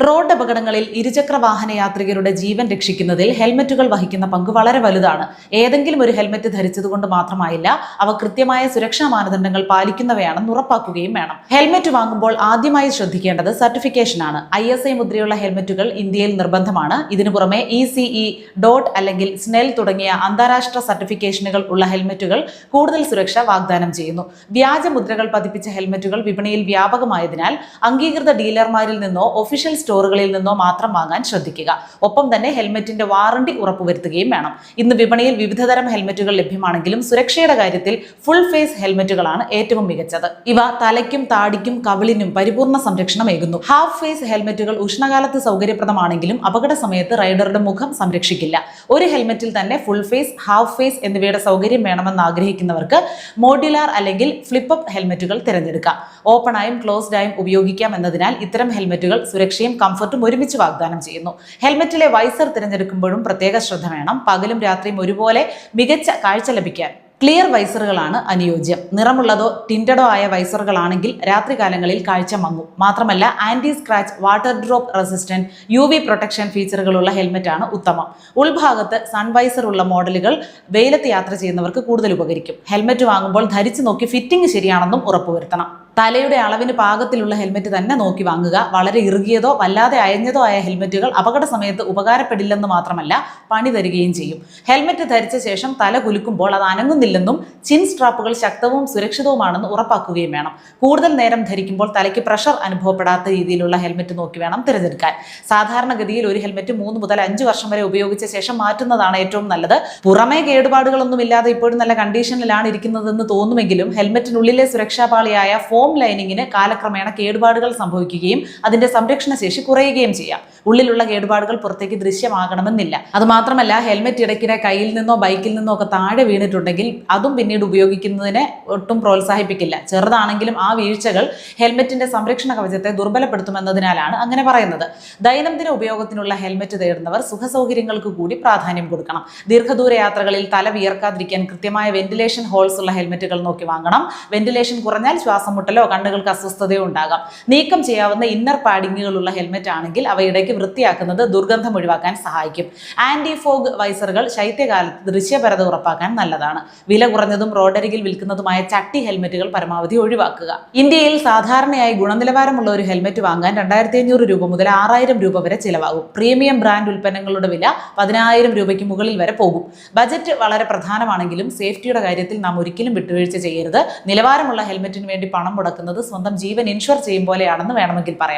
Road അപകടങ്ങളിൽ ഇരുചക്ര വാഹന യാത്രികരുടെ ജീവൻ രക്ഷിക്കുന്നതിൽ ഹെൽമറ്റുകൾ വഹിക്കുന്ന പങ്ക് വളരെ വലുതാണ്. ഏതെങ്കിലും ഒരു ഹെൽമറ്റ് ധരിച്ചതുകൊണ്ട് മാത്രമായില്ല, അവ കൃത്യമായ സുരക്ഷാ മാനദണ്ഡങ്ങൾ പാലിക്കുന്നവയാണെന്ന് ഉറപ്പാക്കുകയും വേണം. ഹെൽമറ്റ് വാങ്ങുമ്പോൾ ആദ്യമായി ശ്രദ്ധിക്കേണ്ടത് സർട്ടിഫിക്കേഷനാണ്. ISI മുദ്രയുള്ള ഹെൽമറ്റുകൾ ഇന്ത്യയിൽ നിർബന്ധമാണ്. ഇതിനു പുറമെ ECE, DOT അല്ലെങ്കിൽ SNEL തുടങ്ങിയ അന്താരാഷ്ട്ര സർട്ടിഫിക്കേഷനുകൾ ഉള്ള ഹെൽമറ്റുകൾ കൂടുതൽ സുരക്ഷ വാഗ്ദാനം ചെയ്യുന്നു. വ്യാജ മുദ്രകൾ പതിപ്പിച്ച ഹെൽമറ്റുകൾ വിപണിയിൽ വ്യാപകമായതിനാൽ അംഗീകൃത ഡീലർമാരിൽ നിന്നോ ഒഫീഷ്യൽ സ്റ്റോറുകളിൽ നിന്നോ മാത്രം വാങ്ങാൻ ശ്രദ്ധിക്കുക. ഒപ്പം തന്നെ ഹെൽമറ്റിന്റെ വാറണ്ടി ഉറപ്പുവരുത്തുകയും വേണം. ഇന്ന് വിപണിയിൽ വിവിധതരം ഹെൽമറ്റുകൾ ലഭ്യമാണെങ്കിലും സുരക്ഷയുടെ കാര്യത്തിൽ ഫുൾ ഫേസ് ഹെൽമറ്റുകളാണ് ഏറ്റവും മികച്ചത്. ഇവ തലയ്ക്കും താടിക്കും കവിളിനും പരിപൂർണ്ണ സംരക്ഷണമേകുന്നു. ഹാഫ് ഫേസ് ഹെൽമറ്റുകൾ ഉഷ്ണകാലത്ത് സൗകര്യപ്രദമാണെങ്കിലും അപകട സമയത്ത് റൈഡറുടെ മുഖം സംരക്ഷിക്കില്ല. ഒരു ഹെൽമറ്റിൽ തന്നെ ഫുൾ ഫേസ്, ഹാഫ് ഫേസ് എന്നിവയുടെ സൗകര്യം വേണമെന്ന് ആഗ്രഹിക്കുന്നവർക്ക് മോഡ്യുലാർ അല്ലെങ്കിൽ ഫ്ലിപ്പ് ഹെൽമറ്റുകൾ തിരഞ്ഞെടുക്കാം. ഓപ്പണായും ക്ലോസ്ഡായും ഉപയോഗിക്കാം എന്നതിനാൽ ഇത്തരം ഹെൽമറ്റുകൾ സുരക്ഷയും കംഫർട്ടും ഒരുമിച്ച് വാഗ്ദാനം ചെയ്യുന്നു. ഹെൽമറ്റിലെ വൈസർ തിരഞ്ഞെടുക്കുമ്പോഴും പ്രത്യേക ശ്രദ്ധ വേണം. പകലും രാത്രിയും ഒരുപോലെ മികച്ച കാഴ്ച ലഭിക്കാൻ ക്ലിയർ വൈസറുകളാണ് അനുയോജ്യം. നിറമുള്ളതോ ടിൻറ്റഡോ ആയ വൈസറുകളാണെങ്കിൽ രാത്രികാലങ്ങളിൽ കാഴ്ച മങ്ങും. മാത്രമല്ല anti scratch, water drop resistant, UV protection ഫീച്ചറുകളുള്ള ഹെൽമെറ്റാണ് ഉത്തമം. ഉൾഭാഗത്ത് സൺവൈസർ ഉള്ള മോഡലുകൾ വെയിലത്ത് യാത്ര ചെയ്യുന്നവർക്ക് കൂടുതൽ ഉപകരിക്കും. ഹെൽമെറ്റ് വാങ്ങുമ്പോൾ ധരിച്ചു നോക്കി ഫിറ്റിംഗ് ശരിയാണെന്നും ഉറപ്പുവരുത്തണം. തലയുടെ അളവിന് പാകത്തിലുള്ള ഹെൽമെറ്റ് തന്നെ നോക്കി വാങ്ങുക. വളരെ ഇറുകിയതോ വല്ലാതെ അയഞ്ഞതോ ആയ ഹെൽമെറ്റുകൾ അപകട സമയത്ത് ഉപകാരപ്പെടില്ലെന്ന് മാത്രമല്ല പണി തരികയും ചെയ്യും. ഹെൽമെറ്റ് ധരിച്ച ശേഷം തല കുലുക്കുമ്പോൾ അത് അനങ്ങുന്നില്ലെന്നും ചിൻ സ്ട്രാപ്പുകൾ ശക്തവും സുരക്ഷിതവുമാണെന്ന് ഉറപ്പാക്കുകയും വേണം. കൂടുതൽ നേരം ധരിക്കുമ്പോൾ തലയ്ക്ക് പ്രഷർ അനുഭവപ്പെടാത്ത രീതിയിലുള്ള ഹെൽമെറ്റ് നോക്കി വേണം തിരഞ്ഞെടുക്കാൻ. സാധാരണഗതിയിൽ ഒരു ഹെൽമെറ്റ് 3 മുതൽ 5 വർഷം വരെ ഉപയോഗിച്ച ശേഷം മാറ്റുന്നതാണ് ഏറ്റവും നല്ലത്. പുറമേ കേടുപാടുകളൊന്നുമില്ലാതെ ഇപ്പോഴും നല്ല കണ്ടീഷനിലാണ് ഇരിക്കുന്നതെന്ന് തോന്നുമെങ്കിലും ഹെൽമെറ്റിനുള്ളിലെ സുരക്ഷാപാളിയായ ലൈനിങ്ങിന് കാലക്രമേണ കേടുപാടുകൾ സംഭവിക്കുകയും അതിന്റെ സംരക്ഷണ ശേഷി കുറയുകയും ചെയ്യാം. ഉള്ളിലുള്ള കേടുപാടുകൾ പുറത്തേക്ക് ദൃശ്യമാകണമെന്നില്ല. അതുമാത്രമല്ല ഹെൽമെറ്റ് ഇടയ്ക്കിടെ കയ്യിൽ നിന്നോ ബൈക്കിൽ നിന്നോ ഒക്കെ താഴെ വീണിട്ടുണ്ടെങ്കിൽ അതും പിന്നീട് ഉപയോഗിക്കുന്നതിനെ ഒട്ടും പ്രോത്സാഹിപ്പിക്കില്ല. ചെറുതാണെങ്കിലും ആ വീഴ്ചകൾ ഹെൽമെറ്റിന്റെ സംരക്ഷണ കവചത്തെ ദുർബലപ്പെടുത്തുമെന്നതിനാലാണ് അങ്ങനെ പറയുന്നത്. ദൈനംദിന ഉപയോഗത്തിനുള്ള ഹെൽമെറ്റ് തേടുന്നവർ സുഖസൗകര്യങ്ങൾക്ക് കൂടി പ്രാധാന്യം കൊടുക്കണം. ദീർഘദൂര യാത്രകളിൽ തല വിയർക്കാതിരിക്കാൻ കൃത്യമായ വെന്റിലേഷൻ ഹോൾസ് ഉള്ള ഹെൽമെറ്റുകൾ നോക്കി വാങ്ങണം. വെന്റിലേഷൻ കുറഞ്ഞാൽ ശ്വാസം മുട്ടലോ കണ്ണുകൾക്ക് അസ്വസ്ഥതയോ ഉണ്ടാകാം. നീക്കം ചെയ്യാവുന്ന ഇന്നർ പാഡിങ്ങുകളുള്ള ഹെൽമെറ്റ് ആണെങ്കിൽ അവ ഇടയ്ക്ക് വൃത്തിയാക്കുന്നത് ദുർഗന്ധം ഒഴിവാക്കാൻ സഹായിക്കും. ആന്റി ഫോഗ് വൈസറുകൾ ശൈത്യകാലത്ത് ദൃശ്യപരത ഉറപ്പാക്കാൻ നല്ലതാണ്. വില കുറഞ്ഞതും റോഡരികിൽ വിൽക്കുന്നതുമായ ചട്ടി ഹെൽമെറ്റുകൾ പരമാവധി ഒഴിവാക്കുക. ഇന്ത്യയിൽ സാധാരണയായി ഗുണനിലവാരമുള്ള ഒരു ഹെൽമെറ്റ് വാങ്ങാൻ 2500 രൂപ മുതൽ 6000 രൂപ വരെ ചിലവാകും. പ്രീമിയം ബ്രാൻഡ് ഉൽപ്പന്നങ്ങളുടെ വില 10000 രൂപയ്ക്ക് മുകളിൽ വരെ പോകും. ബജറ്റ് വളരെ പ്രധാനമാണെങ്കിലും സേഫ്റ്റിയുടെ കാര്യത്തിൽ നാം ഒരിക്കലും വിട്ടുവീഴ്ച ചെയ്യരുത്. നിലവാരമുള്ള ഹെൽമെറ്റിന് വേണ്ടി പണം മുടക്കുന്നത് സ്വന്തം ജീവൻ ഇൻഷുർ ചെയ്യും പോലെയാണെന്ന് വേണമെങ്കിൽ പറയാം.